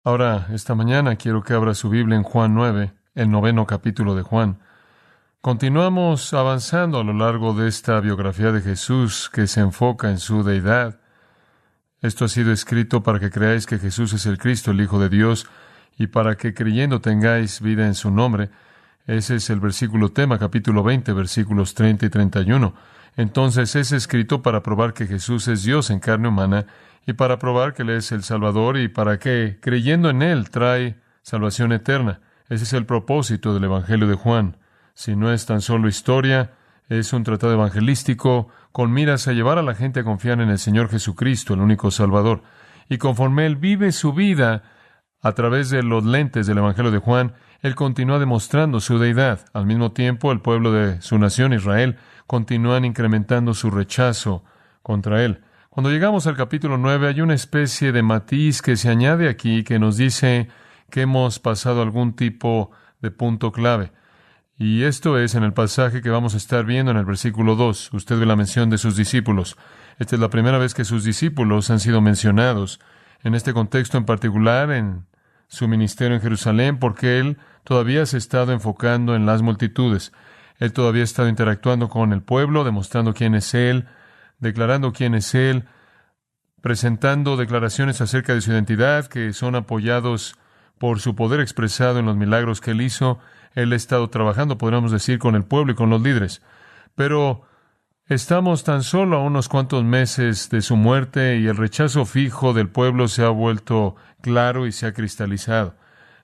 Ahora, esta mañana quiero que abra su Biblia en Juan 9, el noveno capítulo de Juan. Continuamos avanzando a lo largo de esta biografía de Jesús que se enfoca en su deidad. Esto ha sido escrito para que creáis que Jesús es el Cristo, el Hijo de Dios, y para que creyendo tengáis vida en su nombre. Ese es el versículo tema, capítulo 20, versículos 30 y 31. Entonces es escrito para probar que Jesús es Dios en carne humana y para probar que Él es el Salvador y para que, creyendo en Él, trae salvación eterna. Ese es el propósito del Evangelio de Juan. Si no es tan solo historia, es un tratado evangelístico con miras a llevar a la gente a confiar en el Señor Jesucristo, el único Salvador. Y conforme Él vive su vida a través de los lentes del Evangelio de Juan, Él continúa demostrando su deidad. Al mismo tiempo, el pueblo de su nación, Israel, continúan incrementando su rechazo contra Él. Cuando llegamos al capítulo 9, hay una especie de matiz que se añade aquí que nos dice que hemos pasado algún tipo de punto clave. Y esto es en el pasaje que vamos a estar viendo en el versículo 2. Usted ve la mención de sus discípulos. Esta es la primera vez que sus discípulos han sido mencionados en este contexto en particular, en su ministerio en Jerusalén, porque Él todavía se ha estado enfocando en las multitudes. Él todavía ha estado interactuando con el pueblo, demostrando quién es Él, declarando quién es Él, presentando declaraciones acerca de su identidad que son apoyados por su poder expresado en los milagros que Él hizo. Él ha estado trabajando, podríamos decir, con el pueblo y con los líderes. Pero estamos tan solo a unos cuantos meses de su muerte y el rechazo fijo del pueblo se ha vuelto claro y se ha cristalizado.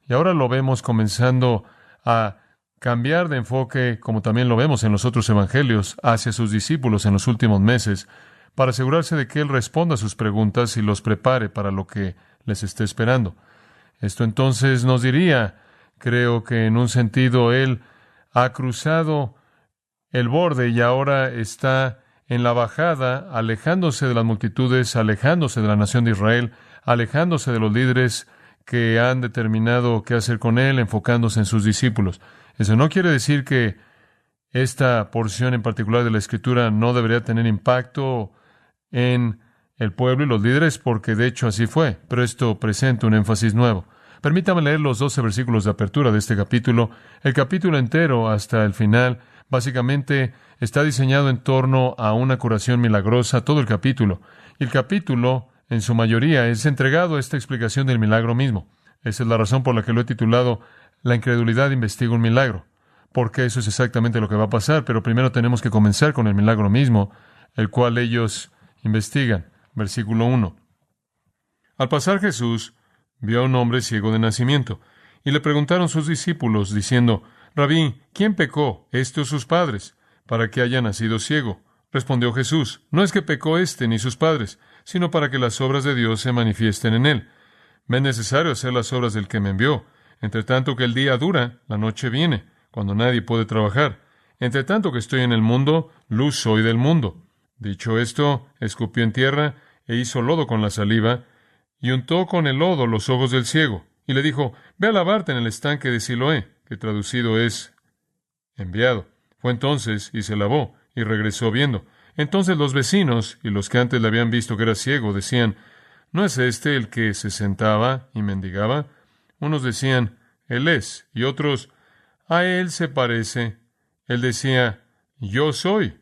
Y ahora lo vemos comenzando a cambiar de enfoque, como también lo vemos en los otros evangelios, hacia sus discípulos en los últimos meses, para asegurarse de que Él responda a sus preguntas y los prepare para lo que les esté esperando. Esto entonces nos diría, creo que en un sentido Él ha cruzado el borde y ahora está en la bajada, alejándose de las multitudes, alejándose de la nación de Israel, alejándose de los líderes que han determinado qué hacer con Él, enfocándose en sus discípulos. Eso no quiere decir que esta porción en particular de la Escritura no debería tener impacto en el pueblo y los líderes, porque de hecho así fue, pero esto presenta un énfasis nuevo. Permítame leer los 12 versículos de apertura de este capítulo. El capítulo entero hasta el final básicamente está diseñado en torno a una curación milagrosa, todo el capítulo. Y el capítulo, en su mayoría, es entregado a esta explicación del milagro mismo. Esa es la razón por la que lo he titulado La incredulidad investiga un milagro, porque eso es exactamente lo que va a pasar, pero primero tenemos que comenzar con el milagro mismo, el cual ellos investigan. Versículo 1. Al pasar Jesús vio a un hombre ciego de nacimiento, y le preguntaron sus discípulos, diciendo, Rabí, ¿quién pecó, este o sus padres, para que haya nacido ciego? Respondió Jesús, no es que pecó éste ni sus padres, sino para que las obras de Dios se manifiesten en él. Me es necesario hacer las obras del que me envió. Entre tanto que el día dura, la noche viene, cuando nadie puede trabajar. Entre tanto que estoy en el mundo, luz soy del mundo. Dicho esto, escupió en tierra e hizo lodo con la saliva, y untó con el lodo los ojos del ciego, y le dijo, ve a lavarte en el estanque de Siloé, que traducido es enviado. Fue entonces y se lavó, y regresó viendo. Entonces los vecinos, y los que antes le habían visto que era ciego, decían, ¿no es este el que se sentaba y mendigaba? Unos decían, Él es, y otros, a Él se parece. Él decía, yo soy.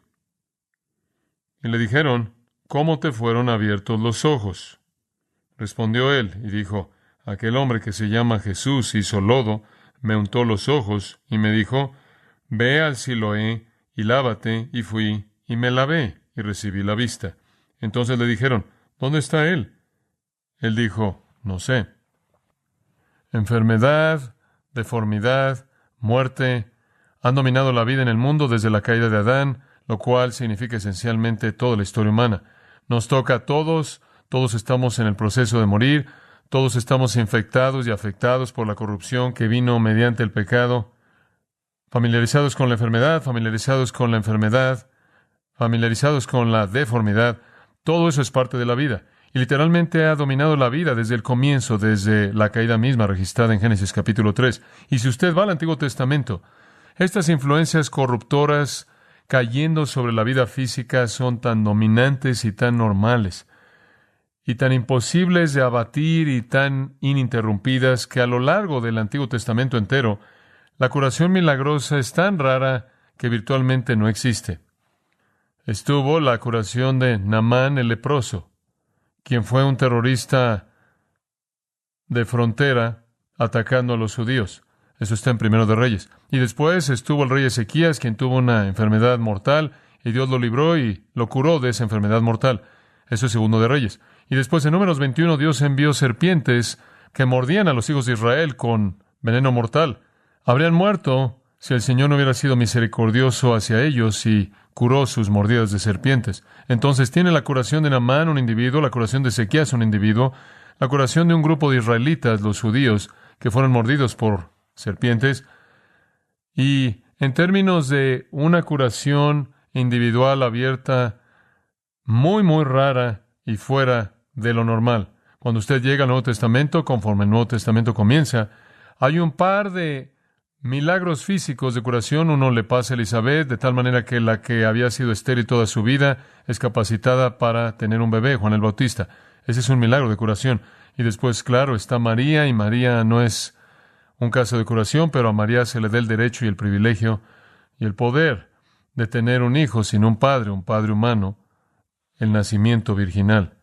Y le dijeron, ¿cómo te fueron abiertos los ojos? Respondió él y dijo, aquel hombre que se llama Jesús hizo lodo, me untó los ojos y me dijo, ve al Siloé y lávate, y fui y me lavé y recibí la vista. Entonces le dijeron, ¿dónde está él? Él dijo, no sé. Enfermedad, deformidad, muerte han dominado la vida en el mundo desde la caída de Adán, lo cual significa esencialmente toda la historia humana. Nos toca a todos, todos estamos en el proceso de morir, todos estamos infectados y afectados por la corrupción que vino mediante el pecado, familiarizados con la enfermedad, familiarizados con la deformidad. Todo eso es parte de la vida. Y literalmente ha dominado la vida desde el comienzo, desde la caída misma registrada en Génesis capítulo 3. Y si usted va al Antiguo Testamento, estas influencias corruptoras cayendo sobre la vida física son tan dominantes y tan normales. y tan imposibles de abatir y tan ininterrumpidas que a lo largo del Antiguo Testamento entero, la curación milagrosa es tan rara que virtualmente no existe. Estuvo la curación de Naamán el leproso, quien fue un terrorista de frontera atacando a los judíos. Eso está en Primero de Reyes. Y después estuvo el rey Ezequías, quien tuvo una enfermedad mortal, y Dios lo libró y lo curó de esa enfermedad mortal. Eso es Segundo de Reyes. Y después en Números 21, Dios envió serpientes que mordían a los hijos de Israel con veneno mortal. Habrían muerto si el Señor no hubiera sido misericordioso hacia ellos y curó sus mordidas de serpientes. Entonces tiene la curación de Naamán, un individuo, la curación de Ezequías, un individuo, la curación de un grupo de israelitas, los judíos, que fueron mordidos por serpientes. Y en términos de una curación individual abierta, muy, muy rara y fuera de lo normal. Cuando usted llega al Nuevo Testamento, conforme el Nuevo Testamento comienza, hay un par de milagros físicos de curación. Uno le pasa a Elizabeth, de tal manera que la que había sido estéril toda su vida es capacitada para tener un bebé, Juan el Bautista. Ese es un milagro de curación. Y después, claro, está María, y María no es un caso de curación, pero a María se le da el derecho y el privilegio y el poder de tener un hijo sin un padre humano, el nacimiento virginal.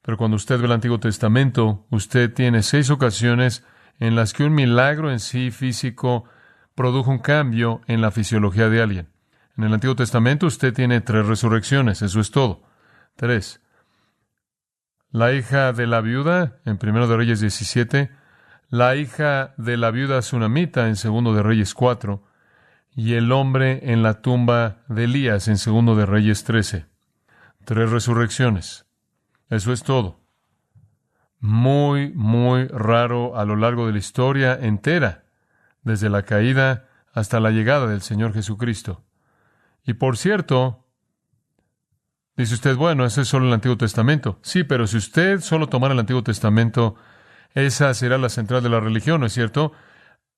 Pero cuando usted ve el Antiguo Testamento, usted tiene 6 ocasiones en las que un milagro en sí físico produjo un cambio en la fisiología de alguien. En el Antiguo Testamento usted tiene 3 resurrecciones, eso es todo. 3. La hija de la viuda, en Primero de Reyes 17, la hija de la viuda sunamita, en Segundo de Reyes 4, y el hombre en la tumba de Elías, en Segundo de Reyes 13. 3 resurrecciones. Eso es todo. Muy, muy raro a lo largo de la historia entera, desde la caída hasta la llegada del Señor Jesucristo. Y por cierto, dice usted, bueno, ese es solo el Antiguo Testamento. Sí, pero si usted solo tomara el Antiguo Testamento, esa será la central de la religión, ¿no es cierto?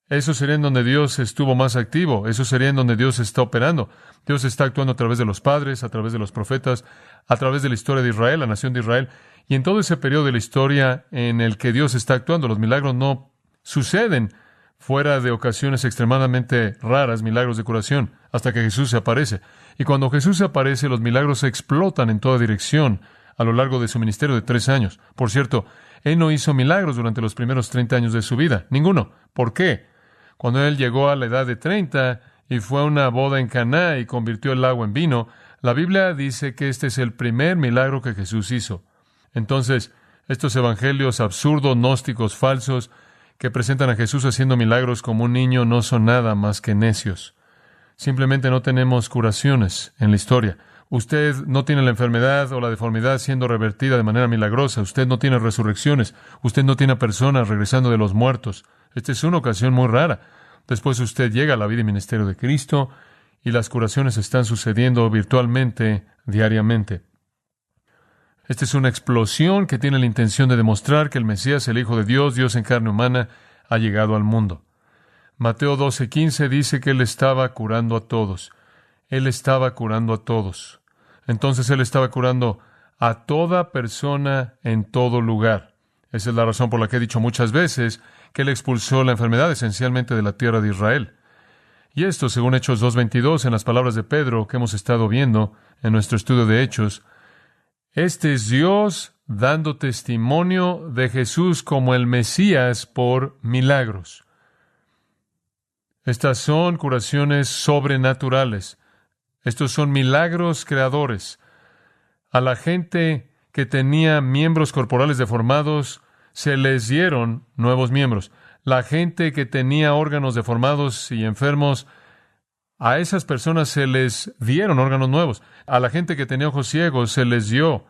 Eso sería en donde Dios estuvo más activo. Eso sería en donde Dios está operando. Dios está actuando a través de los padres, a través de los profetas, a través de la historia de Israel, la nación de Israel. Y en todo ese periodo de la historia en el que Dios está actuando, los milagros no suceden fuera de ocasiones extremadamente raras, milagros de curación, hasta que Jesús se aparece. Y cuando Jesús se aparece, los milagros explotan en toda dirección a lo largo de su ministerio de 3 años. Por cierto, Él no hizo milagros durante los primeros 30 años de su vida. Ninguno. ¿Por qué? Cuando Él llegó a la edad de 30 y fue a una boda en Caná y convirtió el agua en vino, la Biblia dice que este es el primer milagro que Jesús hizo. Entonces, estos evangelios absurdos, gnósticos, falsos, que presentan a Jesús haciendo milagros como un niño, no son nada más que necios. Simplemente no tenemos curaciones en la historia. Usted no tiene la enfermedad o la deformidad siendo revertida de manera milagrosa. Usted no tiene resurrecciones. Usted no tiene a personas regresando de los muertos. Esta es una ocasión muy rara. Después usted llega a la vida y ministerio de Cristo y las curaciones están sucediendo virtualmente, diariamente. Esta es una explosión que tiene la intención de demostrar que el Mesías, el Hijo de Dios, Dios en carne humana, ha llegado al mundo. Mateo 12:15 dice que Él estaba curando a todos. Él estaba curando a todos. Entonces Él estaba curando a toda persona en todo lugar. Esa es la razón por la que he dicho muchas veces que Él expulsó la enfermedad esencialmente de la tierra de Israel. Y esto, según Hechos 2:22, en las palabras de Pedro que hemos estado viendo en nuestro estudio de Hechos, este es Dios dando testimonio de Jesús como el Mesías por milagros. Estas son curaciones sobrenaturales. Estos son milagros creadores. A la gente que tenía miembros corporales deformados, se les dieron nuevos miembros. La gente que tenía órganos deformados y enfermos, a esas personas se les dieron órganos nuevos. A la gente que tenía ojos ciegos se les dio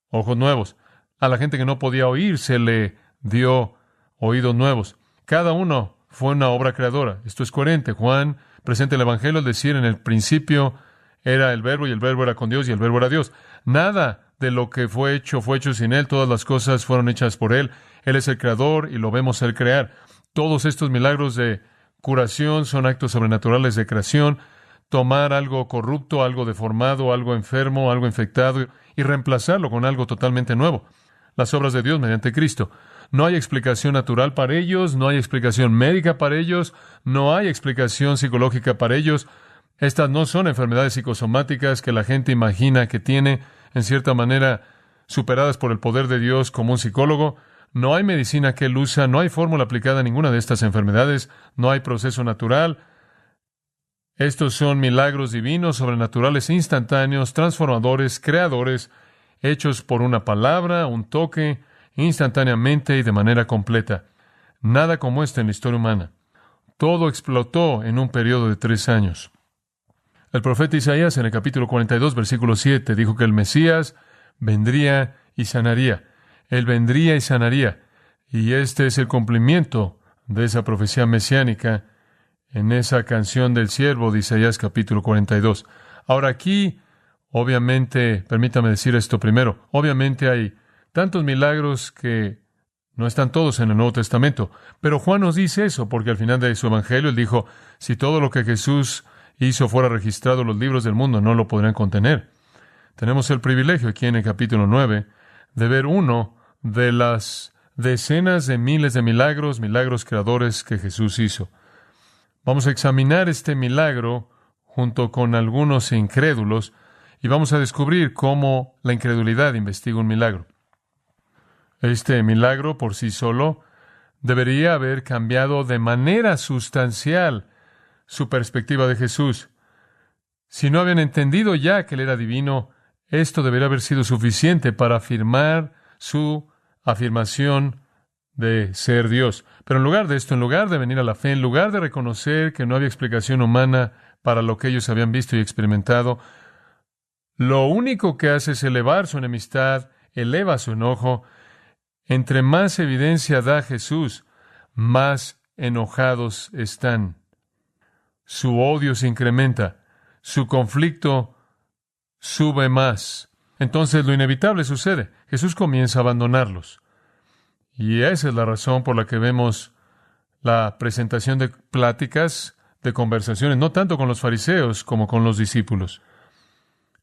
ojos nuevos. A la gente que no podía oír se le dio oídos nuevos. Cada uno fue una obra creadora. Esto es coherente. Juan presenta el Evangelio al decir, en el principio era el Verbo, y el Verbo era con Dios, y el Verbo era Dios. Nada de lo que fue hecho sin Él. Todas las cosas fueron hechas por Él. Él es el creador y lo vemos Él crear. Todos estos milagros de curación son actos sobrenaturales de creación. Tomar algo corrupto, algo deformado, algo enfermo, algo infectado y reemplazarlo con algo totalmente nuevo. las obras de Dios mediante Cristo. No hay explicación natural para ellos, no hay explicación médica para ellos, no hay explicación psicológica para ellos. Estas no son enfermedades psicosomáticas que la gente imagina que tiene, en cierta manera, superadas por el poder de Dios como un psicólogo. No hay medicina que él usa, no hay fórmula aplicada a ninguna de estas enfermedades, no hay proceso natural. Estos son milagros divinos, sobrenaturales, instantáneos, transformadores, creadores, hechos por una palabra, un toque, instantáneamente y de manera completa. Nada como esto en la historia humana. Todo explotó en un periodo de 3 años. El profeta Isaías, en el capítulo 42, versículo 7, dijo que el Mesías vendría y sanaría. Él vendría y sanaría. Y este es el cumplimiento de esa profecía mesiánica en esa canción del siervo de Isaías capítulo 42. Ahora aquí, obviamente, permítame decir esto primero, obviamente hay tantos milagros que no están todos en el Nuevo Testamento, pero Juan nos dice eso porque al final de su evangelio él dijo, si todo lo que Jesús hizo fuera registrado en los libros del mundo, no lo podrían contener. Tenemos el privilegio aquí en el capítulo 9 de ver uno de las decenas de miles de milagros, milagros creadores que Jesús hizo. Vamos a examinar este milagro junto con algunos incrédulos y vamos a descubrir cómo la incredulidad investiga un milagro. Este milagro por sí solo debería haber cambiado de manera sustancial su perspectiva de Jesús. Si no habían entendido ya que Él era divino, esto debería haber sido suficiente para afirmar su afirmación de ser Dios. Pero en lugar de esto, en lugar de venir a la fe, en lugar de reconocer que no había explicación humana para lo que ellos habían visto y experimentado, lo único que hace es elevar su enemistad, eleva su enojo. Entre más evidencia da Jesús, más enojados están. Su odio se incrementa, su conflicto sube más. Entonces lo inevitable sucede. Jesús comienza a abandonarlos. Y esa es la razón por la que vemos la presentación de pláticas, de conversaciones, no tanto con los fariseos como con los discípulos.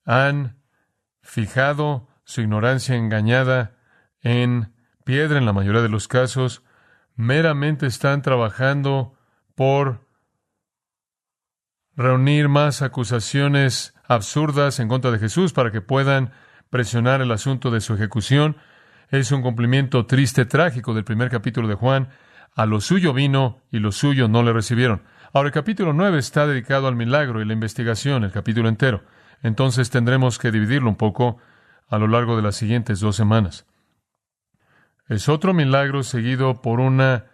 Han fijado su ignorancia engañada en piedra en la mayoría de los casos. Meramente están trabajando por reunir más acusaciones absurdas en contra de Jesús para que puedan presionar el asunto de su ejecución. Es un cumplimiento triste, trágico del primer capítulo de Juan. A lo suyo vino y lo suyo no le recibieron. Ahora el capítulo 9 está dedicado al milagro y la investigación, el capítulo entero. Entonces tendremos que dividirlo un poco a lo largo de las siguientes 2 semanas. Es otro milagro seguido por una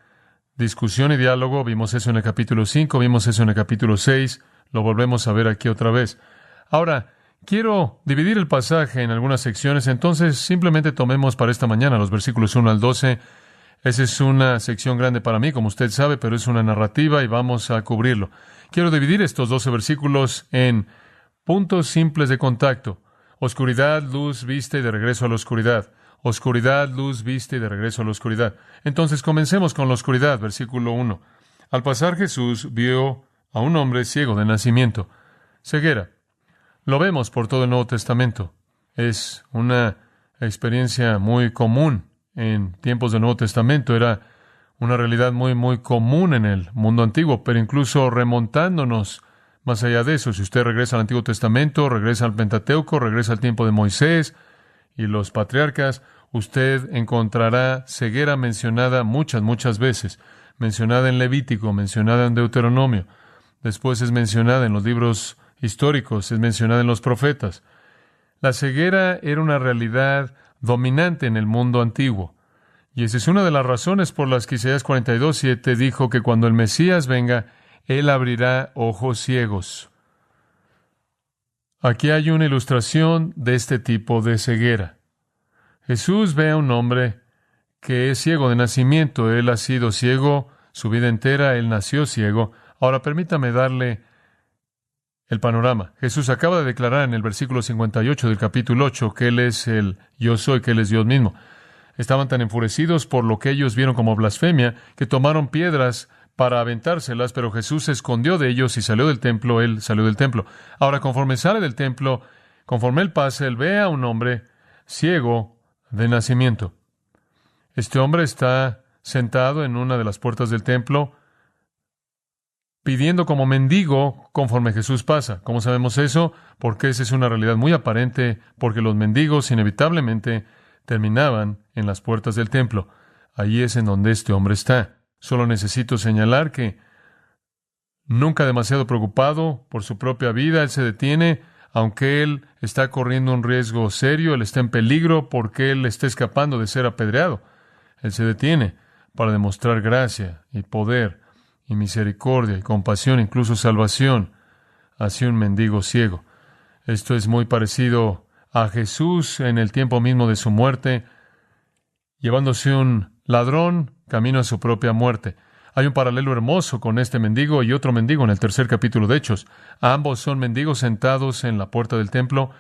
discusión y diálogo. Vimos eso en el capítulo 5, vimos eso en el capítulo 6. Lo volvemos a ver aquí otra vez. Ahora, quiero dividir el pasaje en algunas secciones, entonces simplemente tomemos para esta mañana los versículos 1 al 12. Esa es una sección grande para mí, como usted sabe, pero es una narrativa y vamos a cubrirlo. Quiero dividir estos 12 versículos en puntos simples de contacto. Oscuridad, luz, vista y de regreso a la oscuridad. Oscuridad, luz, vista y de regreso a la oscuridad. Entonces comencemos con la oscuridad, versículo 1. Al pasar Jesús vio a un hombre ciego de nacimiento. Ceguera. Lo vemos por todo el Nuevo Testamento. Es una experiencia muy común en tiempos del Nuevo Testamento. Era una realidad muy común en el mundo antiguo, pero incluso remontándonos más allá de eso, si usted regresa al Antiguo Testamento, regresa al Pentateuco, regresa al tiempo de Moisés y los patriarcas, usted encontrará ceguera mencionada muchas veces. Mencionada en Levítico, mencionada en Deuteronomio. Después es mencionada en los libros históricos, es mencionada en los profetas. La ceguera era una realidad dominante en el mundo antiguo. Y esa es una de las razones por las que Isaías 42:7 dijo que cuando el Mesías venga, Él abrirá ojos ciegos. Aquí hay una ilustración de este tipo de ceguera. Jesús ve a un hombre que es ciego de nacimiento. Él ha sido ciego su vida entera, Él nació ciego. Ahora permítame darle el panorama. Jesús acaba de declarar en el versículo 58 del capítulo 8 que Él es el yo soy, que Él es Dios mismo. Estaban tan enfurecidos por lo que ellos vieron como blasfemia que tomaron piedras para aventárselas, pero Jesús se escondió de ellos y salió del templo. Él salió del templo. Ahora, conforme sale del templo, conforme Él pasa, Él ve a un hombre ciego de nacimiento. Este hombre está sentado en una de las puertas del templo, pidiendo como mendigo conforme Jesús pasa. ¿Cómo sabemos eso? Porque esa es una realidad muy aparente, porque los mendigos inevitablemente terminaban en las puertas del templo. Ahí es en donde este hombre está. Solo necesito señalar que nunca demasiado preocupado por su propia vida, él se detiene, aunque él está corriendo un riesgo serio, él está en peligro porque él está escapando de ser apedreado. Él se detiene para demostrar gracia y poder y misericordia y compasión, incluso salvación, hacia un mendigo ciego. Esto es muy parecido a Jesús en el tiempo mismo de su muerte, llevándose un ladrón camino a su propia muerte. Hay un paralelo hermoso con este mendigo y otro mendigo en el 3 capítulo de Hechos. Ambos son mendigos sentados en la puerta del templo.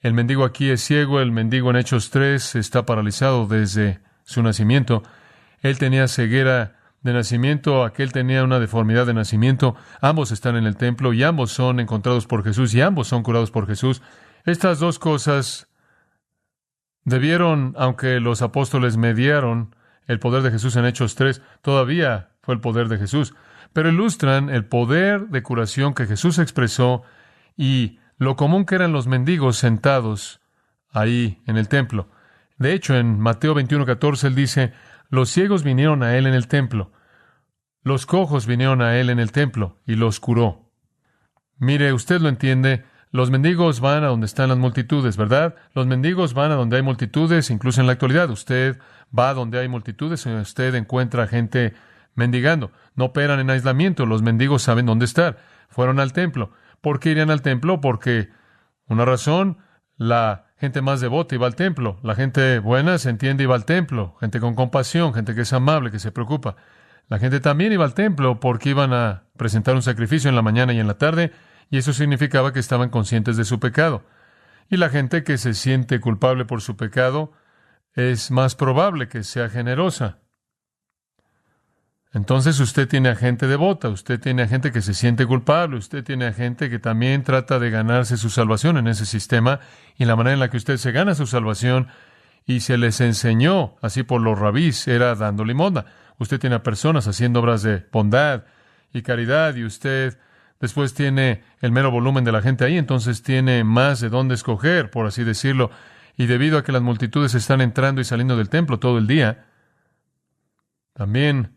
El mendigo aquí es ciego, el mendigo en Hechos 3 está paralizado desde su nacimiento. Él tenía ceguera de nacimiento, aquel tenía una deformidad de nacimiento. Ambos están en el templo y ambos son encontrados por Jesús y ambos son curados por Jesús. Estas dos cosas debieron, aunque los apóstoles mediaron el poder de Jesús en Hechos 3, todavía fue el poder de Jesús, pero ilustran el poder de curación que Jesús expresó y lo común que eran los mendigos sentados ahí en el templo. De hecho, en Mateo 21:14 él dice, los ciegos vinieron a él en el templo, los cojos vinieron a él en el templo y los curó. Mire, usted lo entiende, los mendigos van a donde están las multitudes, ¿verdad? Los mendigos van a donde hay multitudes, incluso en la actualidad. Usted va a donde hay multitudes y usted encuentra gente mendigando. No operan en aislamiento, los mendigos saben dónde estar. Fueron al templo. ¿Por qué irían al templo? Porque una razón, la gente más devota iba al templo. La gente buena, se entiende, iba al templo. Gente con compasión, gente que es amable, que se preocupa. La gente también iba al templo porque iban a presentar un sacrificio en la mañana y en la tarde, y eso significaba que estaban conscientes de su pecado. Y la gente que se siente culpable por su pecado es más probable que sea generosa. Entonces usted tiene a gente devota, usted tiene a gente que se siente culpable, usted tiene a gente que también trata de ganarse su salvación en ese sistema, y la manera en la que usted se gana su salvación y se les enseñó así por los rabís era dando limosna. Usted tiene a personas haciendo obras de bondad y caridad y usted después tiene el mero volumen de la gente ahí, entonces tiene más de dónde escoger, por así decirlo. Y debido a que las multitudes están entrando y saliendo del templo todo el día, también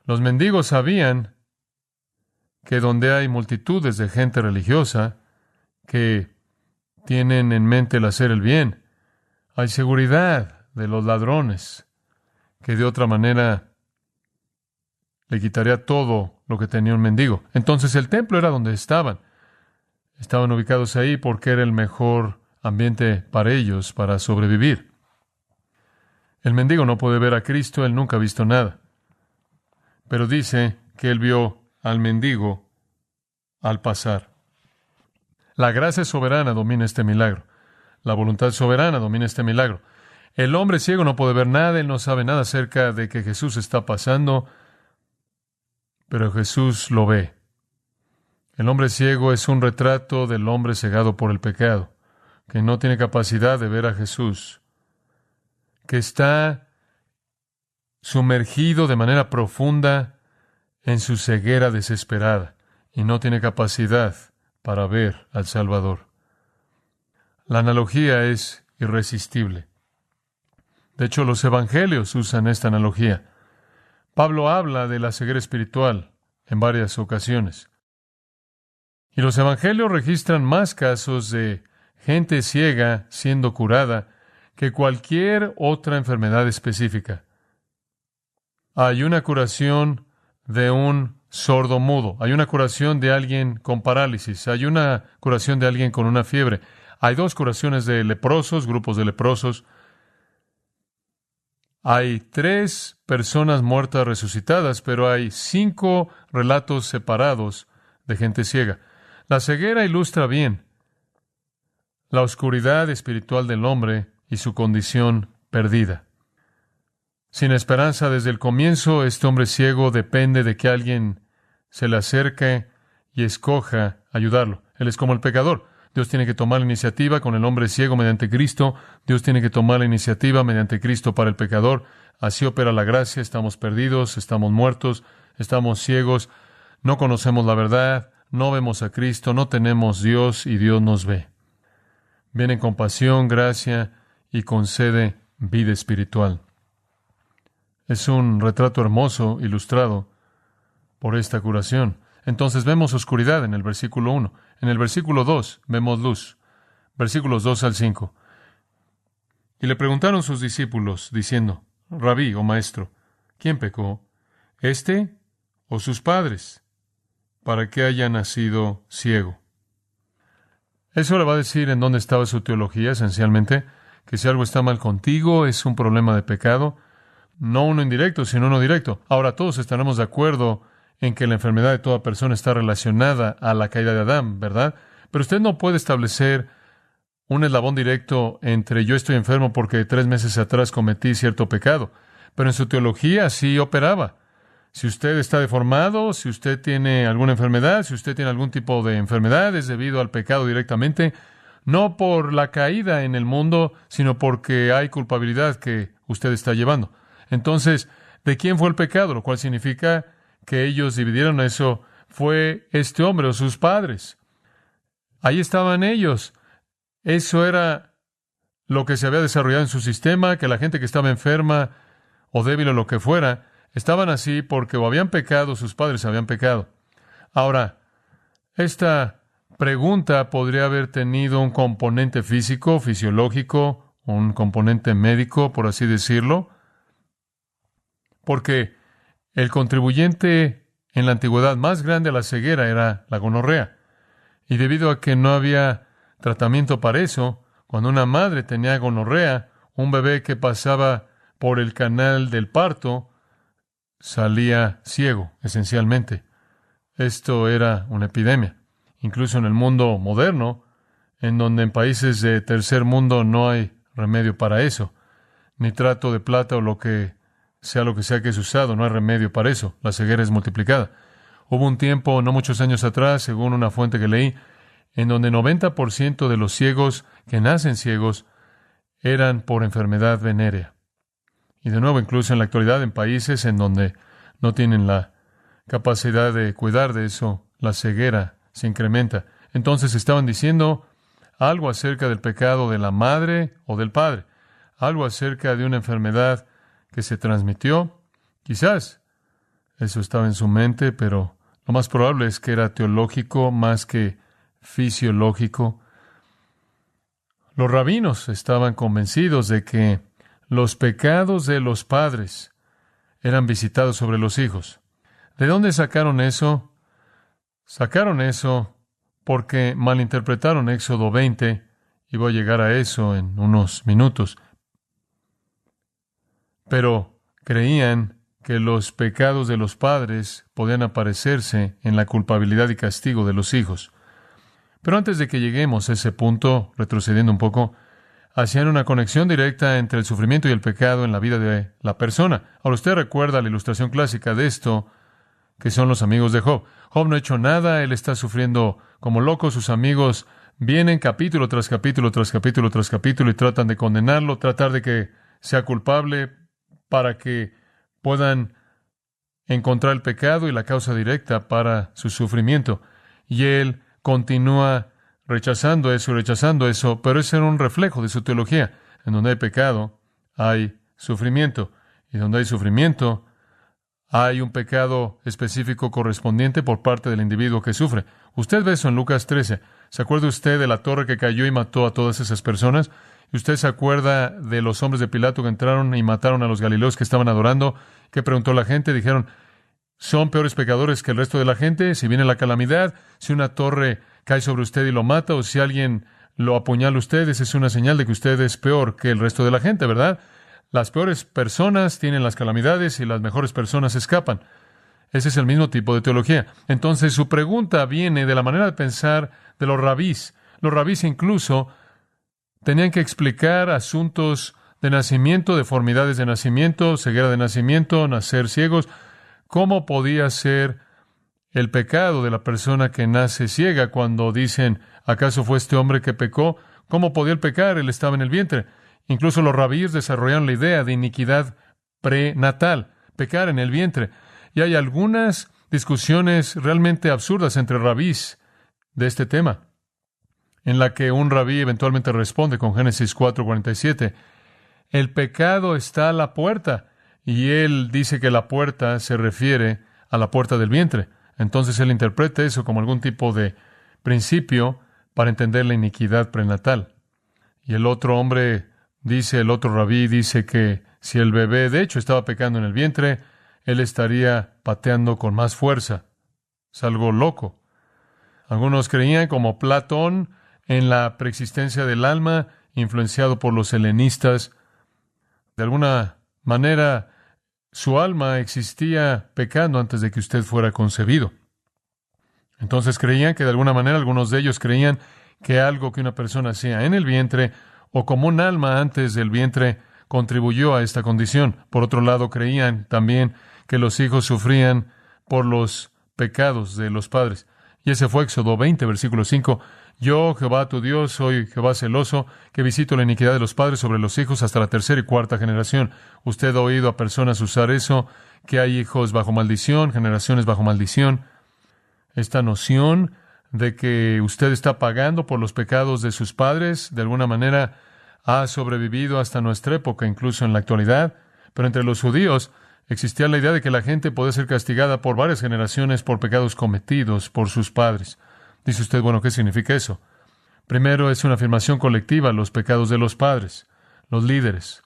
los mendigos sabían que donde hay multitudes de gente religiosa que tienen en mente el hacer el bien, hay seguridad de los ladrones, que de otra manera le quitaría todo lo que tenía un mendigo. Entonces el templo era donde estaban. Estaban ubicados ahí porque era el mejor ambiente para ellos, para sobrevivir. El mendigo no puede ver a Cristo, él nunca ha visto nada. Pero dice que él vio al mendigo al pasar. La gracia soberana domina este milagro. La voluntad soberana domina este milagro. El hombre ciego no puede ver nada, él no sabe nada acerca de que Jesús está pasando, pero Jesús lo ve. El hombre ciego es un retrato del hombre cegado por el pecado, que no tiene capacidad de ver a Jesús, que está sumergido de manera profunda en su ceguera desesperada y no tiene capacidad para ver al Salvador. La analogía es irresistible. De hecho, los evangelios usan esta analogía. Pablo habla de la ceguera espiritual en varias ocasiones. Y los evangelios registran más casos de gente ciega siendo curada que cualquier otra enfermedad específica. Hay una curación de un sordo mudo, hay una curación de alguien con parálisis, hay una curación de alguien con una fiebre, hay 2 curaciones de leprosos, grupos de leprosos, hay 3 personas muertas resucitadas, pero hay 5 relatos separados de gente ciega. La ceguera ilustra bien la oscuridad espiritual del hombre y su condición perdida. Sin esperanza desde el comienzo, este hombre ciego depende de que alguien se le acerque y escoja ayudarlo. Él es como el pecador. Dios tiene que tomar la iniciativa con el hombre ciego mediante Cristo. Dios tiene que tomar la iniciativa mediante Cristo para el pecador. Así opera la gracia. Estamos perdidos, estamos muertos, estamos ciegos, no conocemos la verdad, no vemos a Cristo, no tenemos Dios y Dios nos ve. Viene con compasión, gracia y concede vida espiritual. Es un retrato hermoso, ilustrado por esta curación. Entonces vemos oscuridad en el versículo 1. En el versículo 2 vemos luz. Versículos 2 al 5. Y le preguntaron sus discípulos, diciendo, Rabí, o maestro, ¿quién pecó? ¿Este o sus padres, para que haya nacido ciego? Eso le va a decir en dónde estaba su teología, esencialmente, que si algo está mal contigo, es un problema de pecado, no uno indirecto, sino uno directo. Ahora, todos estaremos de acuerdo en que la enfermedad de toda persona está relacionada a la caída de Adán, ¿verdad? Pero usted no puede establecer un eslabón directo entre yo estoy enfermo porque 3 meses atrás cometí cierto pecado. Pero en su teología sí operaba. Si usted está deformado, si usted tiene alguna enfermedad, si usted tiene algún tipo de enfermedad, es debido al pecado directamente, no por la caída en el mundo, sino porque hay culpabilidad que usted está llevando. Entonces, ¿de quién fue el pecado? Lo cual significa que ellos dividieron eso. Fue este hombre o sus padres. Ahí estaban ellos. Eso era lo que se había desarrollado en su sistema, que la gente que estaba enferma o débil o lo que fuera, estaban así porque o habían pecado, sus padres habían pecado. Ahora, esta pregunta podría haber tenido un componente físico, fisiológico, un componente médico, por así decirlo, porque el contribuyente en la antigüedad más grande a la ceguera era la gonorrea. Y debido a que no había tratamiento para eso, cuando una madre tenía gonorrea, un bebé que pasaba por el canal del parto salía ciego, esencialmente. Esto era una epidemia. Incluso en el mundo moderno, en donde en países de tercer mundo no hay remedio para eso, nitrato de plata o lo que sea que es usado, no hay remedio para eso. La ceguera es multiplicada. Hubo un tiempo, no muchos años atrás, según una fuente que leí, en donde 90% de los ciegos que nacen ciegos eran por enfermedad venérea. Y de nuevo, incluso en la actualidad, en países en donde no tienen la capacidad de cuidar de eso, la ceguera se incrementa. Entonces estaban diciendo algo acerca del pecado de la madre o del padre, algo acerca de una enfermedad que se transmitió. Quizás eso estaba en su mente, pero lo más probable es que era teológico más que fisiológico. Los rabinos estaban convencidos de que los pecados de los padres eran visitados sobre los hijos. ¿De dónde sacaron eso? Sacaron eso porque malinterpretaron Éxodo 20, y voy a llegar a eso en unos minutos. Pero creían que los pecados de los padres podían aparecerse en la culpabilidad y castigo de los hijos. Pero antes de que lleguemos a ese punto, retrocediendo un poco, hacían una conexión directa entre el sufrimiento y el pecado en la vida de la persona. Ahora usted recuerda la ilustración clásica de esto, que son los amigos de Job. Job no ha hecho nada, él está sufriendo como loco, sus amigos vienen capítulo tras capítulo tras capítulo tras capítulo y tratan de condenarlo, tratar de que sea culpable para que puedan encontrar el pecado y la causa directa para su sufrimiento. Y él continúa rechazando eso, pero ese era un reflejo de su teología. En donde hay pecado, hay sufrimiento. Y donde hay sufrimiento, hay un pecado específico correspondiente por parte del individuo que sufre. Usted ve eso en Lucas 13. ¿Se acuerda usted de la torre que cayó y mató a todas esas personas? ¿Y usted se acuerda de los hombres de Pilato que entraron y mataron a los galileos que estaban adorando? ¿Qué preguntó la gente? Dijeron, ¿son peores pecadores que el resto de la gente? Si viene la calamidad, si una torre cae sobre usted y lo mata, o si alguien lo apuñala a usted, esa es una señal de que usted es peor que el resto de la gente, ¿verdad? Las peores personas tienen las calamidades y las mejores personas escapan. Ese es el mismo tipo de teología. Entonces, su pregunta viene de la manera de pensar de los rabís. Los rabís incluso tenían que explicar asuntos de nacimiento, deformidades de nacimiento, ceguera de nacimiento, nacer ciegos. ¿Cómo podía ser el pecado de la persona que nace ciega cuando dicen, ¿acaso fue este hombre que pecó? ¿Cómo podía él pecar? Él estaba en el vientre. Incluso los rabíes desarrollaron la idea de iniquidad prenatal, pecar en el vientre. Y hay algunas discusiones realmente absurdas entre rabís de este tema, en la que un rabí eventualmente responde con Génesis 4:47, el pecado está a la puerta, y él dice que la puerta se refiere a la puerta del vientre. Entonces él interpreta eso como algún tipo de principio para entender la iniquidad prenatal. Y el otro hombre dice, el otro rabí dice que si el bebé de hecho estaba pecando en el vientre, él estaría pateando con más fuerza. Es algo loco. Algunos creían, como Platón, en la preexistencia del alma, influenciado por los helenistas. De alguna manera, su alma existía pecando antes de que usted fuera concebido. Entonces creían que de alguna manera, algunos de ellos creían que algo que una persona hacía en el vientre o como un alma antes del vientre contribuyó a esta condición. Por otro lado, creían también que los hijos sufrían por los pecados de los padres. Y ese fue Éxodo 20, versículo 5. Yo, Jehová tu Dios, soy Jehová celoso, que visito la iniquidad de los padres sobre los hijos hasta la tercera y cuarta generación. Usted ha oído a personas usar eso, que hay hijos bajo maldición, generaciones bajo maldición. Esta noción de que usted está pagando por los pecados de sus padres, de alguna manera, ha sobrevivido hasta nuestra época, incluso en la actualidad. Pero entre los judíos existía la idea de que la gente podía ser castigada por varias generaciones por pecados cometidos por sus padres. Dice usted, bueno, ¿qué significa eso? Primero, es una afirmación colectiva, los pecados de los padres, los líderes,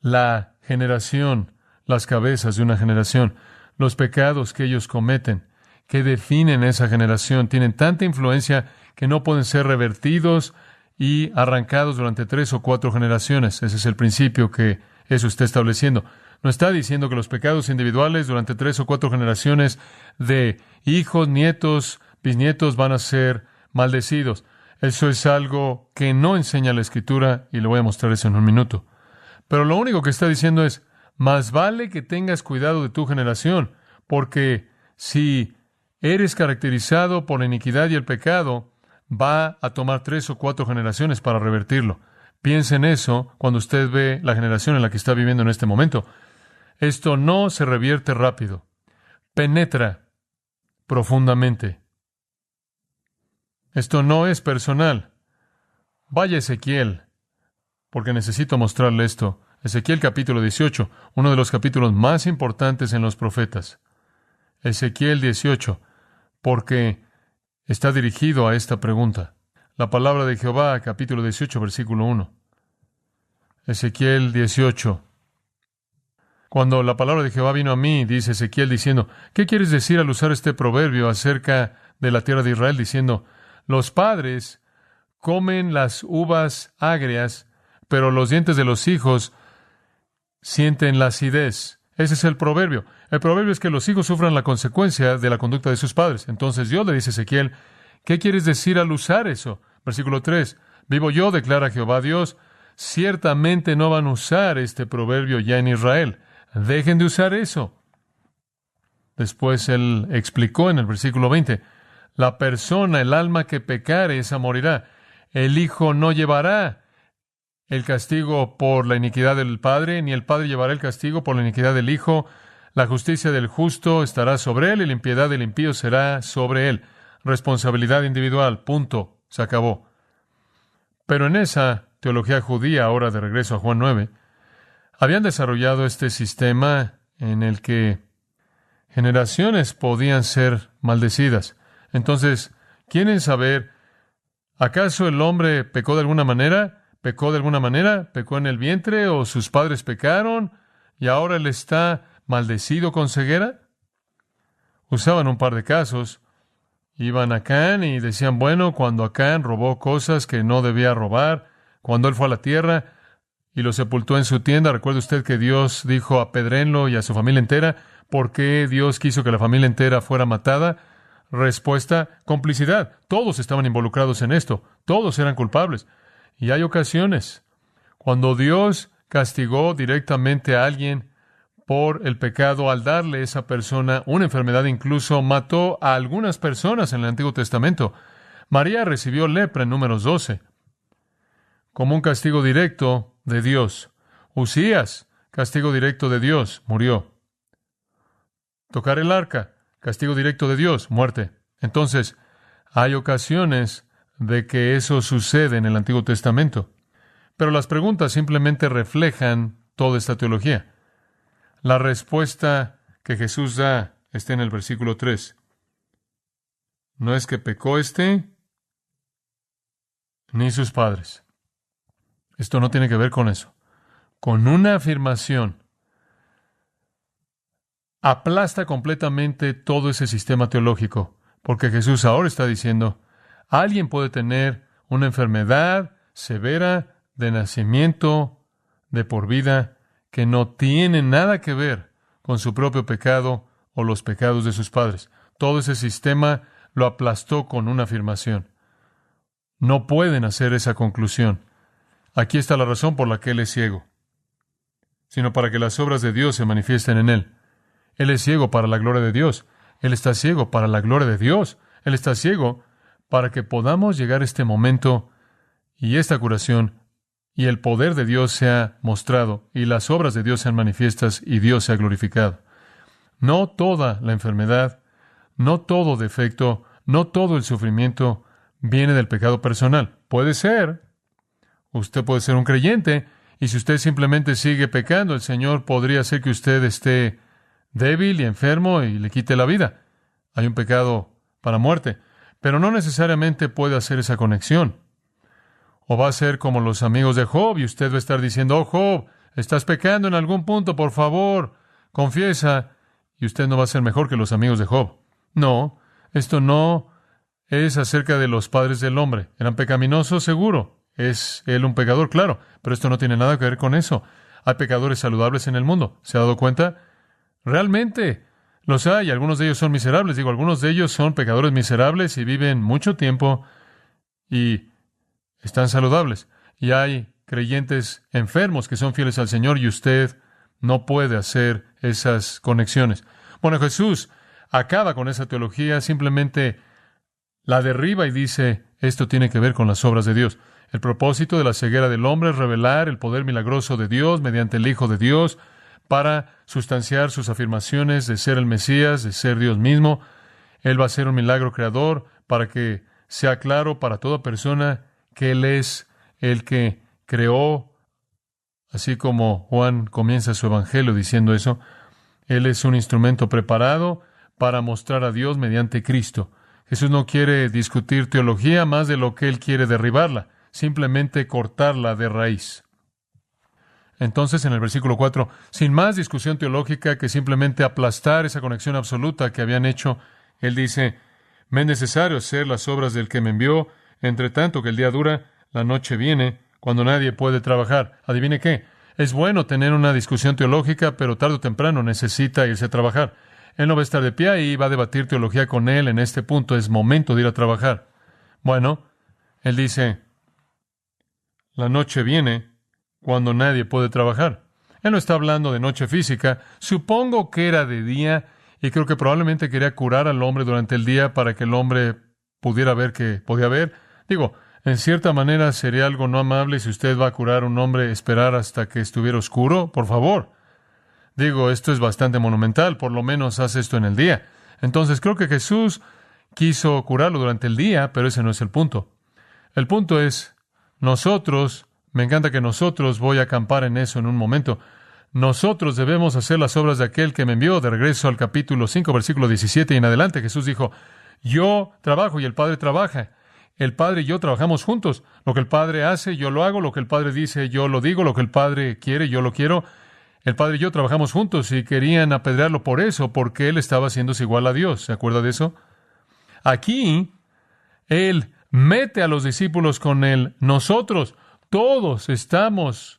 la generación, las cabezas de una generación, los pecados que ellos cometen, que definen esa generación, tienen tanta influencia que no pueden ser revertidos y arrancados durante 3 o 4 generaciones. Ese es el principio que eso está estableciendo. No está diciendo que los pecados individuales durante 3 o 4 generaciones de hijos, nietos, bisnietos van a ser maldecidos. Eso es algo que no enseña la Escritura y le voy a mostrar eso en un minuto. Pero lo único que está diciendo es, más vale que tengas cuidado de tu generación, porque si eres caracterizado por la iniquidad y el pecado, va a tomar 3 o 4 generaciones para revertirlo. Piense en eso cuando usted ve la generación en la que está viviendo en este momento. Esto no se revierte rápido. Penetra profundamente. Esto no es personal. Vaya a Ezequiel, porque necesito mostrarle esto. Ezequiel capítulo 18, uno de los capítulos más importantes en los profetas. Ezequiel 18, porque está dirigido a esta pregunta. La palabra de Jehová, capítulo 18, versículo 1. Ezequiel 18. Cuando la palabra de Jehová vino a mí, dice Ezequiel diciendo, ¿qué quieres decir al usar este proverbio acerca de la tierra de Israel? Diciendo, los padres comen las uvas agrias, pero los dientes de los hijos sienten la acidez. Ese es el proverbio. El proverbio es que los hijos sufran la consecuencia de la conducta de sus padres. Entonces Dios le dice a Ezequiel, ¿qué quieres decir al usar eso? Versículo 3. Vivo yo, declara Jehová Dios, ciertamente no van a usar este proverbio ya en Israel. Dejen de usar eso. Después él explicó en el versículo 20, la persona, el alma que pecare, esa morirá. El hijo no llevará el castigo por la iniquidad del padre, ni el padre llevará el castigo por la iniquidad del hijo. La justicia del justo estará sobre él, y la impiedad del impío será sobre él. Responsabilidad individual, punto, se acabó. Pero en esa teología judía, ahora de regreso a Juan 9, habían desarrollado este sistema en el que generaciones podían ser maldecidas. Entonces, ¿quieren saber, acaso el hombre pecó de alguna manera? ¿Pecó de alguna manera? ¿Pecó en el vientre o sus padres pecaron y ahora él está maldecido con ceguera? Usaban un par de casos. Iban a Acán y decían, bueno, cuando Acán robó cosas que no debía robar, cuando él fue a la tierra y lo sepultó en su tienda, recuerde usted que Dios dijo apedréenlo y a su familia entera. ¿Por qué Dios quiso que la familia entera fuera matada? Respuesta, complicidad. Todos estaban involucrados en esto. Todos eran culpables. Y hay ocasiones cuando Dios castigó directamente a alguien por el pecado al darle a esa persona una enfermedad. Incluso mató a algunas personas en el Antiguo Testamento. María recibió lepra en Números 12 como un castigo directo de Dios. Usías, castigo directo de Dios, murió. Tocar el arca, castigo directo de Dios, muerte. Entonces, hay ocasiones de que eso sucede en el Antiguo Testamento. Pero las preguntas simplemente reflejan toda esta teología. La respuesta que Jesús da está en el versículo 3. No es que pecó ni sus padres. Esto no tiene que ver con eso. Con una afirmación, aplasta completamente todo ese sistema teológico, porque Jesús ahora está diciendo, alguien puede tener una enfermedad severa de nacimiento, de por vida, que no tiene nada que ver con su propio pecado o los pecados de sus padres. Todo ese sistema lo aplastó con una afirmación. No pueden hacer esa conclusión. Aquí está la razón por la que Él es ciego, sino para que las obras de Dios se manifiesten en Él. Él es ciego para la gloria de Dios. Él está ciego para la gloria de Dios. Él está ciego para que podamos llegar a este momento y esta curación y el poder de Dios sea mostrado y las obras de Dios sean manifiestas y Dios sea glorificado. No toda la enfermedad, no todo defecto, no todo el sufrimiento viene del pecado personal. Puede ser. Usted puede ser un creyente y si usted simplemente sigue pecando, el Señor podría hacer que usted esté débil y enfermo y le quite la vida. Hay un pecado para muerte, pero no necesariamente puede hacer esa conexión. O va a ser como los amigos de Job y usted va a estar diciendo, oh Job, estás pecando en algún punto, por favor, confiesa, y usted no va a ser mejor que los amigos de Job. No, esto no es acerca de los padres del hombre. ¿Eran pecaminosos? Seguro. ¿Es él un pecador? Claro, pero esto no tiene nada que ver con eso. Hay pecadores saludables en el mundo. ¿Se ha dado cuenta? Realmente los hay. Algunos de ellos son miserables. Digo, algunos de ellos son pecadores miserables y viven mucho tiempo y están saludables. Y hay creyentes enfermos que son fieles al Señor y usted no puede hacer esas conexiones. Bueno, Jesús acaba con esa teología, simplemente la derriba y dice, esto tiene que ver con las obras de Dios. El propósito de la ceguera del hombre es revelar el poder milagroso de Dios mediante el Hijo de Dios para sustanciar sus afirmaciones de ser el Mesías, de ser Dios mismo. Él va a hacer un milagro creador para que sea claro para toda persona que Él es el que creó, así como Juan comienza su evangelio diciendo eso. Él es un instrumento preparado para mostrar a Dios mediante Cristo. Jesús no quiere discutir teología más de lo que Él quiere derribarla, simplemente cortarla de raíz. Entonces, en el versículo 4, sin más discusión teológica que simplemente aplastar esa conexión absoluta que habían hecho, Él dice, me es necesario hacer las obras del que me envió, entre tanto que el día dura, la noche viene, cuando nadie puede trabajar. ¿Adivine qué? Es bueno tener una discusión teológica, pero tarde o temprano necesita irse a trabajar. Él no va a estar de pie y va a debatir teología con él en este punto. Es momento de ir a trabajar. Bueno, Él dice, la noche viene cuando nadie puede trabajar. Él no está hablando de noche física. Supongo que era de día y creo que probablemente quería curar al hombre durante el día para que el hombre pudiera ver que podía ver. Digo, en cierta manera sería algo no amable si usted va a curar a un hombre esperar hasta que estuviera oscuro. Por favor. Digo, esto es bastante monumental. Por lo menos hace esto en el día. Entonces creo que Jesús quiso curarlo durante el día, pero ese no es el punto. El punto es, nosotros, me encanta que nosotros, voy a acampar en eso en un momento, nosotros debemos hacer las obras de aquel que me envió. De regreso al capítulo 5, versículo 17 y en adelante, Jesús dijo, yo trabajo y el Padre trabaja. El Padre y yo trabajamos juntos. Lo que el Padre hace, yo lo hago. Lo que el Padre dice, yo lo digo. Lo que el Padre quiere, yo lo quiero. El Padre y yo trabajamos juntos y querían apedrearlo por eso, porque Él estaba haciéndose igual a Dios. ¿Se acuerda de eso? Aquí, Él mete a los discípulos con Él. Nosotros, todos estamos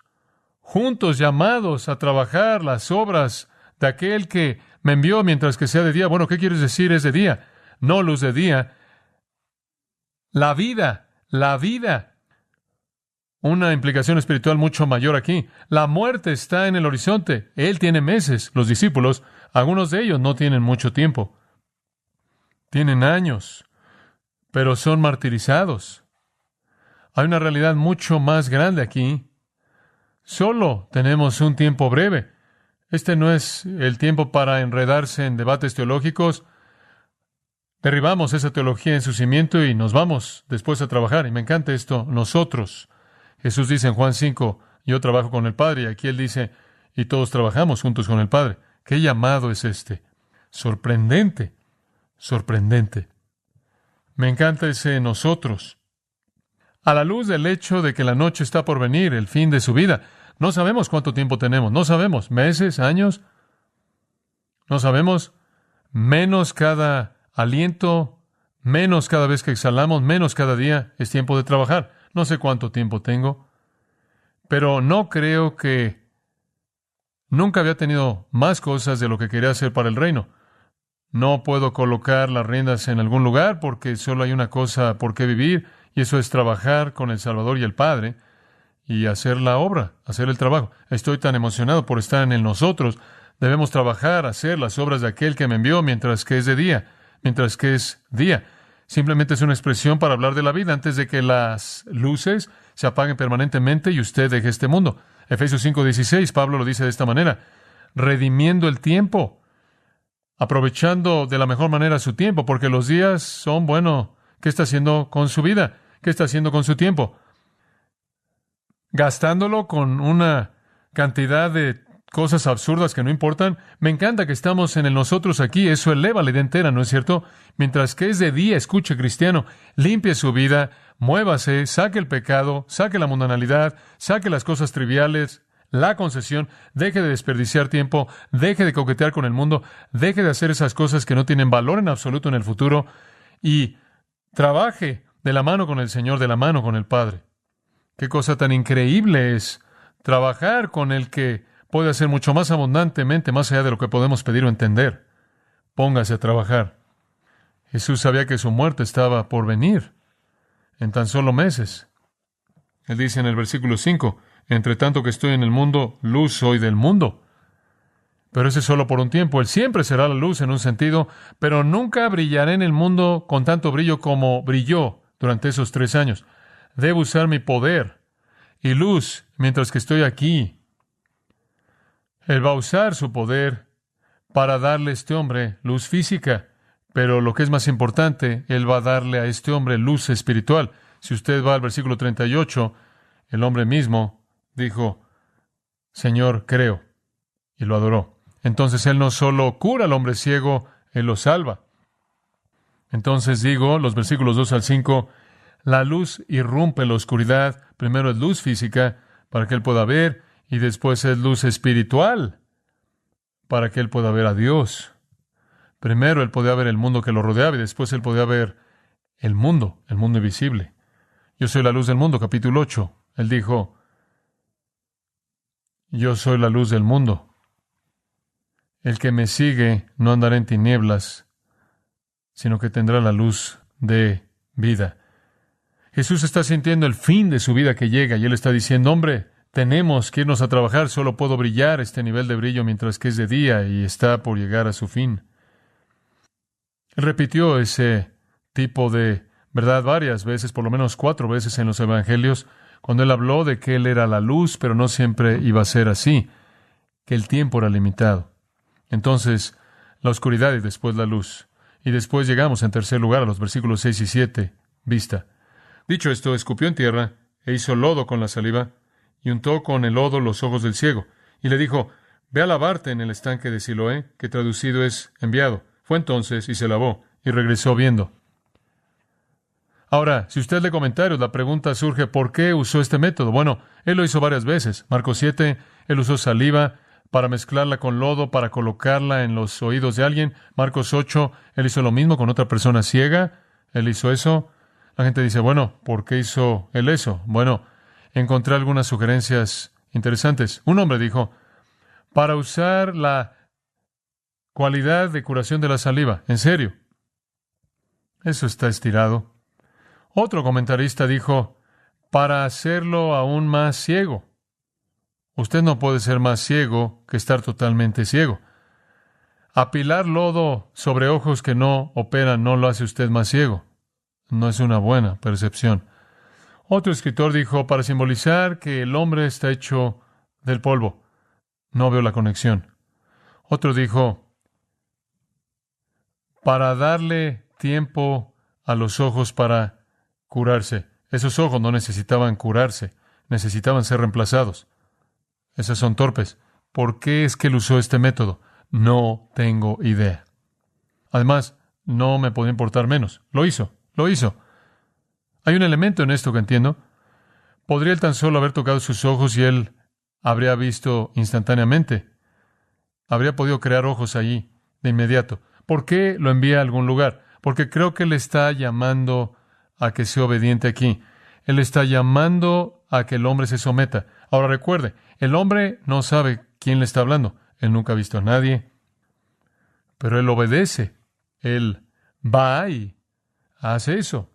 juntos llamados a trabajar las obras de aquel que me envió mientras que sea de día. Bueno, ¿qué quieres decir es de día? No luz de día. La vida una implicación espiritual mucho mayor aquí. La muerte está en el horizonte. Él tiene meses. Los discípulos, algunos de ellos no tienen mucho tiempo. Tienen años, pero son martirizados. Hay una realidad mucho más grande aquí. Solo tenemos un tiempo breve. Este no es el tiempo para enredarse en debates teológicos. Derribamos esa teología en su cimiento y nos vamos después a trabajar. Y me encanta esto. Nosotros. Jesús dice en Juan 5, yo trabajo con el Padre. Y aquí Él dice, y todos trabajamos juntos con el Padre. ¿Qué llamado es este? Sorprendente. Sorprendente. Me encanta ese nosotros. A la luz del hecho de que la noche está por venir, el fin de su vida. No sabemos cuánto tiempo tenemos. No sabemos. ¿Meses? ¿Años? No sabemos. Menos cada aliento, menos cada vez que exhalamos, menos cada día es tiempo de trabajar. No sé cuánto tiempo tengo, pero no creo que nunca había tenido más cosas de lo que quería hacer para el reino. No puedo colocar las riendas en algún lugar porque solo hay una cosa por qué vivir y eso es trabajar con el Salvador y el Padre y hacer la obra, hacer el trabajo. Estoy tan emocionado por estar en el nosotros. Debemos trabajar, hacer las obras de aquel que me envió mientras que es de día. Mientras que es día. Simplemente es una expresión para hablar de la vida antes de que las luces se apaguen permanentemente y usted deje este mundo. Efesios 5:16, Pablo lo dice de esta manera, redimiendo el tiempo, aprovechando de la mejor manera su tiempo, porque los días son, bueno, ¿qué está haciendo con su vida? ¿Qué está haciendo con su tiempo? Gastándolo con una cantidad de cosas absurdas que no importan. Me encanta que estamos en el nosotros aquí. Eso eleva la idea entera, ¿no es cierto? Mientras que es de día, escuche, cristiano, limpie su vida, muévase, saque el pecado, saque la mundanalidad, saque las cosas triviales, la concesión, deje de desperdiciar tiempo, deje de coquetear con el mundo, deje de hacer esas cosas que no tienen valor en absoluto en el futuro y trabaje de la mano con el Señor, de la mano con el Padre. Qué cosa tan increíble es trabajar con el que puede hacer mucho más abundantemente, más allá de lo que podemos pedir o entender. Póngase a trabajar. Jesús sabía que su muerte estaba por venir en tan solo meses. Él dice en el versículo 5, entre tanto que estoy en el mundo, luz soy del mundo. Pero ese es solo por un tiempo. Él siempre será la luz en un sentido, pero nunca brillaré en el mundo con tanto brillo como brilló durante esos 3 años. Debo usar mi poder y luz mientras que estoy aquí. Él va a usar su poder para darle a este hombre luz física, pero lo que es más importante, Él va a darle a este hombre luz espiritual. Si usted va al versículo 38, el hombre mismo dijo, Señor, creo, y lo adoró. Entonces Él no solo cura al hombre ciego, Él lo salva. Entonces digo, los versículos 2 al 5, la luz irrumpe la oscuridad. Primero es luz física para que Él pueda ver, y después es luz espiritual para que Él pueda ver a Dios. Primero Él podía ver el mundo que lo rodeaba y después Él podía ver el mundo invisible. Yo soy la luz del mundo, capítulo 8. Él dijo, yo soy la luz del mundo. El que me sigue no andará en tinieblas, sino que tendrá la luz de vida. Jesús está sintiendo el fin de su vida que llega y Él está diciendo, hombre, tenemos que irnos a trabajar, solo puedo brillar este nivel de brillo mientras que es de día y está por llegar a su fin. Él repitió ese tipo de verdad varias veces, por lo menos 4 veces en los evangelios, cuando Él habló de que Él era la luz, pero no siempre iba a ser así, que el tiempo era limitado. Entonces, la oscuridad y después la luz. Y después llegamos en tercer lugar a los versículos 6 y 7, vista. Dicho esto, escupió en tierra e hizo lodo con la saliva y untó con el lodo los ojos del ciego. Y le dijo, ve a lavarte en el estanque de Siloé, que traducido es enviado. Fue entonces y se lavó y regresó viendo. Ahora, si usted lee comentarios, la pregunta surge, ¿por qué usó este método? Bueno, Él lo hizo varias veces. Marcos 7, Él usó saliva para mezclarla con lodo, para colocarla en los oídos de alguien. Marcos 8, Él hizo lo mismo con otra persona ciega. Él hizo eso. La gente dice, bueno, ¿por qué hizo Él eso? Bueno, encontré algunas sugerencias interesantes. Un hombre dijo, para usar la cualidad de curación de la saliva. ¿En serio? Eso está estirado. Otro comentarista dijo, para hacerlo aún más ciego. Usted no puede ser más ciego que estar totalmente ciego. Apilar lodo sobre ojos que no operan no lo hace usted más ciego. No es una buena percepción. Otro escritor dijo, para simbolizar que el hombre está hecho del polvo. No veo la conexión. Otro dijo, para darle tiempo a los ojos para curarse. Esos ojos no necesitaban curarse, necesitaban ser reemplazados. Esos son torpes. ¿Por qué es que él usó este método? No tengo idea. Además, no me podía importar menos. Lo hizo. Hay un elemento en esto que entiendo. Podría él tan solo haber tocado sus ojos y él habría visto instantáneamente. Habría podido crear ojos allí de inmediato. ¿Por qué lo envía a algún lugar? Porque creo que él está llamando a que sea obediente aquí. Él está llamando a que el hombre se someta. Ahora recuerde, el hombre no sabe quién le está hablando. Él nunca ha visto a nadie. Pero él obedece. Él va y hace eso.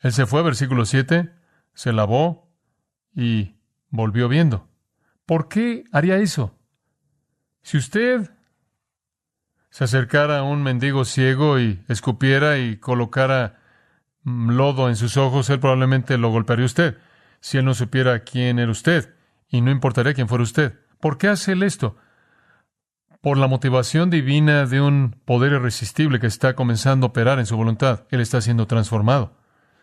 Él se fue, versículo 7, se lavó y volvió viendo. ¿Por qué haría eso? Si usted se acercara a un mendigo ciego y escupiera y colocara lodo en sus ojos, él probablemente lo golpearía a usted, si él no supiera quién era usted, y no importaría quién fuera usted. ¿Por qué hace él esto? Por la motivación divina de un poder irresistible que está comenzando a operar en su voluntad. Él está siendo transformado.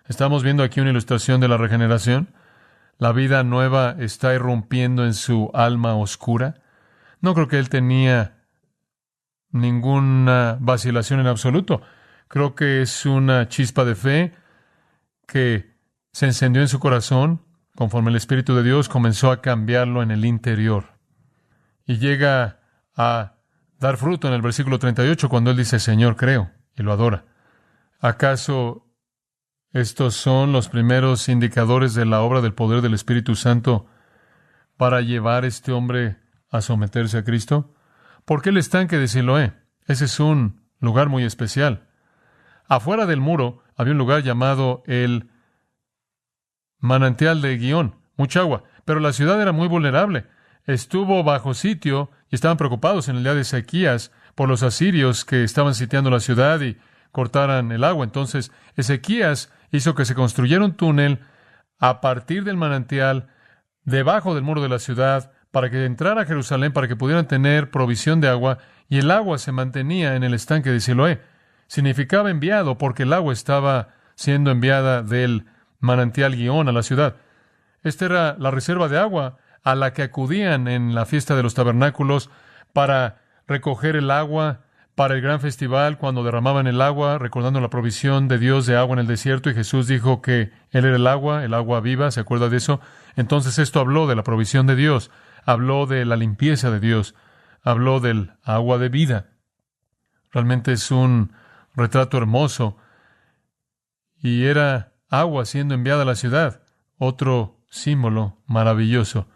Estamos viendo aquí una ilustración de la regeneración. La vida nueva está irrumpiendo en su alma oscura. No creo que él tenía ninguna vacilación en absoluto. Creo que es una chispa de fe que se encendió en su corazón conforme el Espíritu de Dios comenzó a cambiarlo en el interior. Y llega a dar fruto en el versículo 38 cuando él dice, Señor, creo, y lo adora. ¿Acaso estos son los primeros indicadores de la obra del poder del Espíritu Santo para llevar a este hombre a someterse a Cristo? ¿Por qué el estanque de Siloé? Ese es un lugar muy especial. Afuera del muro había un lugar llamado el manantial de Gihón, mucha agua, pero la ciudad era muy vulnerable. Estuvo bajo sitio y estaban preocupados en el día de Ezequías por los asirios que estaban sitiando la ciudad y cortaran el agua. Entonces, Ezequías hizo que se construyera un túnel a partir del manantial debajo del muro de la ciudad para que entrara a Jerusalén, para que pudieran tener provisión de agua, y el agua se mantenía en el estanque de Siloé. Significaba enviado porque el agua estaba siendo enviada del manantial Gihón a la ciudad. Esta era la reserva de agua a la que acudían en la fiesta de los tabernáculos para recoger el agua para el gran festival, cuando derramaban el agua, recordando la provisión de Dios de agua en el desierto, y Jesús dijo que Él era el agua viva, ¿se acuerda de eso? Entonces esto habló de la provisión de Dios, habló de la limpieza de Dios, habló del agua de vida. Realmente es un retrato hermoso, y era agua siendo enviada a la ciudad, otro símbolo maravilloso.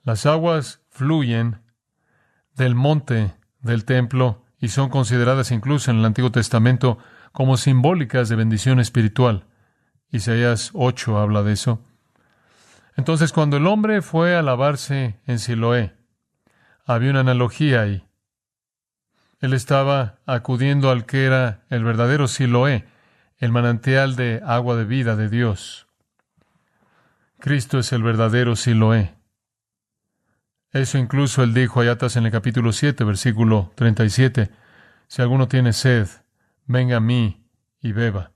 Las aguas fluyen del monte del templo y son consideradas incluso en el Antiguo Testamento como simbólicas de bendición espiritual. Isaías 8 habla de eso. Entonces, cuando el hombre fue a lavarse en Siloé, había una analogía ahí. Él estaba acudiendo al que era el verdadero Siloé, el manantial de agua de vida de Dios. Cristo es el verdadero Siloé. Eso incluso él dijo allá atrás en el capítulo 7, versículo 37. Si alguno tiene sed, venga a mí y beba.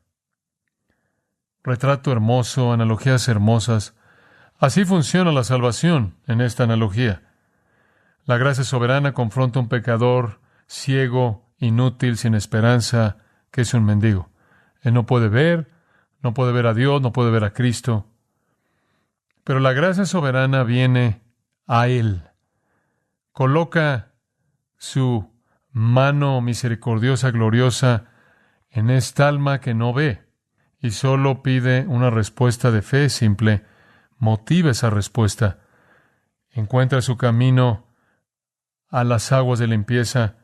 Retrato hermoso, analogías hermosas. Así funciona la salvación en esta analogía. La gracia soberana confronta a un pecador ciego, inútil, sin esperanza, que es un mendigo. Él no puede ver a Dios, no puede ver a Cristo. Pero la gracia soberana viene a Él. Coloca su mano misericordiosa, gloriosa, en esta alma que no ve y solo pide una respuesta de fe simple. Motiva esa respuesta. Encuentra su camino a las aguas de limpieza,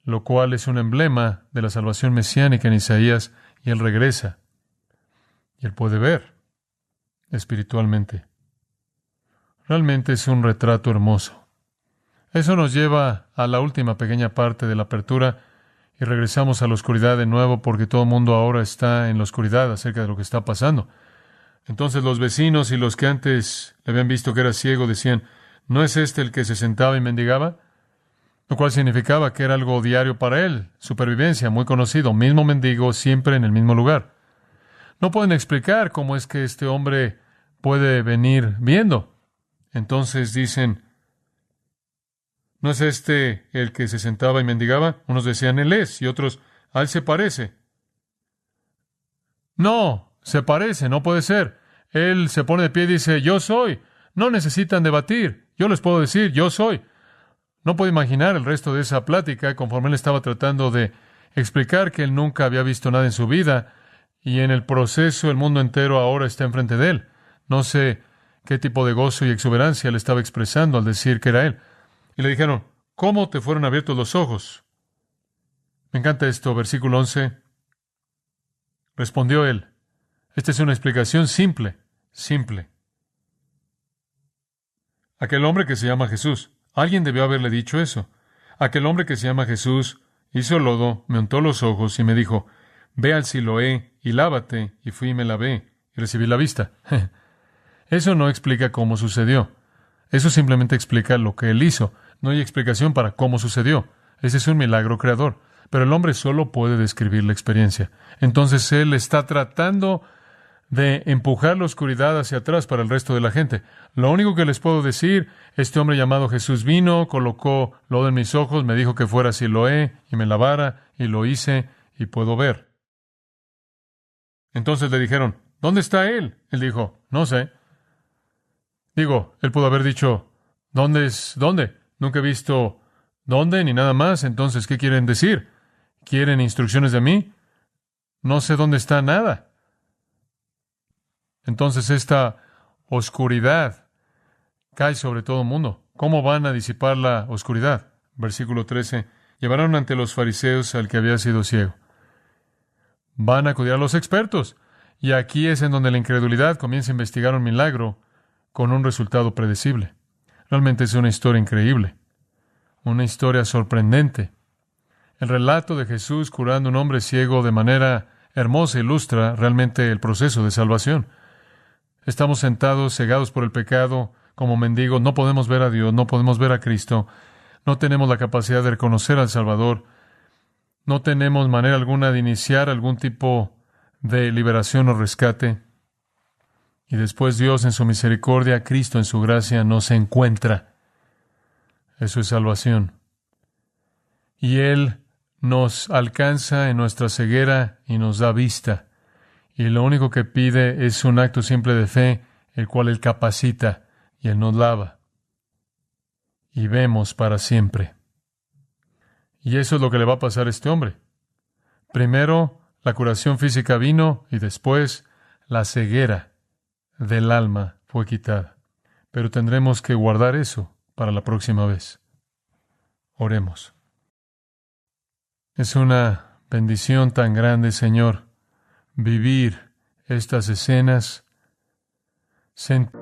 lo cual es un emblema de la salvación mesiánica en Isaías, y él regresa. Y él puede ver. espiritualmente. Realmente es un retrato hermoso. Eso nos lleva a la última pequeña parte de la apertura y regresamos a la oscuridad de nuevo porque todo el mundo ahora está en la oscuridad acerca de lo que está pasando. Entonces los vecinos y los que antes le habían visto que era ciego decían, ¿no es este el que se sentaba y mendigaba? Lo cual significaba que era algo diario para él, supervivencia, muy conocido, mismo mendigo, siempre en el mismo lugar. No pueden explicar cómo es que este hombre puede venir viendo. Entonces dicen, ¿no es este el que se sentaba y mendigaba? Unos decían, él es, y otros, a él se parece. No, se parece, no puede ser. Él se pone de pie y dice, yo soy. No necesitan debatir. Yo les puedo decir, yo soy. No puedo imaginar el resto de esa plática conforme él estaba tratando de explicar que él nunca había visto nada en su vida y en el proceso el mundo entero ahora está enfrente de él. No sé qué tipo de gozo y exuberancia le estaba expresando al decir que era él. Y le dijeron, ¿cómo te fueron abiertos los ojos? Me encanta esto, versículo 11. Respondió él. Esta es una explicación simple, simple. Aquel hombre que se llama Jesús. Alguien debió haberle dicho eso. Aquel hombre que se llama Jesús hizo lodo, me untó los ojos y me dijo, ve al Siloé y lávate. Y fui y me lavé y recibí la vista. Eso no explica cómo sucedió. Eso simplemente explica lo que él hizo. No hay explicación para cómo sucedió. Ese es un milagro creador. Pero el hombre solo puede describir la experiencia. Entonces él está tratando de empujar la oscuridad hacia atrás para el resto de la gente. Lo único que les puedo decir, este hombre llamado Jesús vino, colocó lodo en mis ojos, me dijo que fuera a Siloé y me lavara, y lo hice, y puedo ver. Entonces le dijeron, ¿dónde está él? Él dijo, no sé. Él pudo haber dicho, ¿dónde es? ¿Dónde? Nunca he visto dónde ni nada más. Entonces, ¿qué quieren decir? ¿Quieren instrucciones de mí? No sé dónde está nada. Entonces esta oscuridad cae sobre todo el mundo. ¿Cómo van a disipar la oscuridad? Versículo 13. Llevaron ante los fariseos al que había sido ciego. Van a acudir a los expertos. Y aquí es en donde la incredulidad comienza a investigar un milagro con un resultado predecible. Realmente es una historia increíble. Una historia sorprendente. El relato de Jesús curando a un hombre ciego de manera hermosa ilustra realmente el proceso de salvación. Estamos sentados, cegados por el pecado, como mendigos, no podemos ver a Dios, no podemos ver a Cristo, no tenemos la capacidad de reconocer al Salvador, no tenemos manera alguna de iniciar algún tipo de liberación o rescate. Y después Dios en su misericordia, Cristo en su gracia nos encuentra. Eso es salvación. Y Él nos alcanza en nuestra ceguera y nos da vista. Y lo único que pide es un acto simple de fe, el cual Él capacita y Él nos lava. Y vemos para siempre. Y eso es lo que le va a pasar a este hombre. Primero, la curación física vino y después la ceguera del alma fue quitada. Pero tendremos que guardar eso para la próxima vez. Oremos. Es una bendición tan grande, Señor, vivir estas escenas, sentir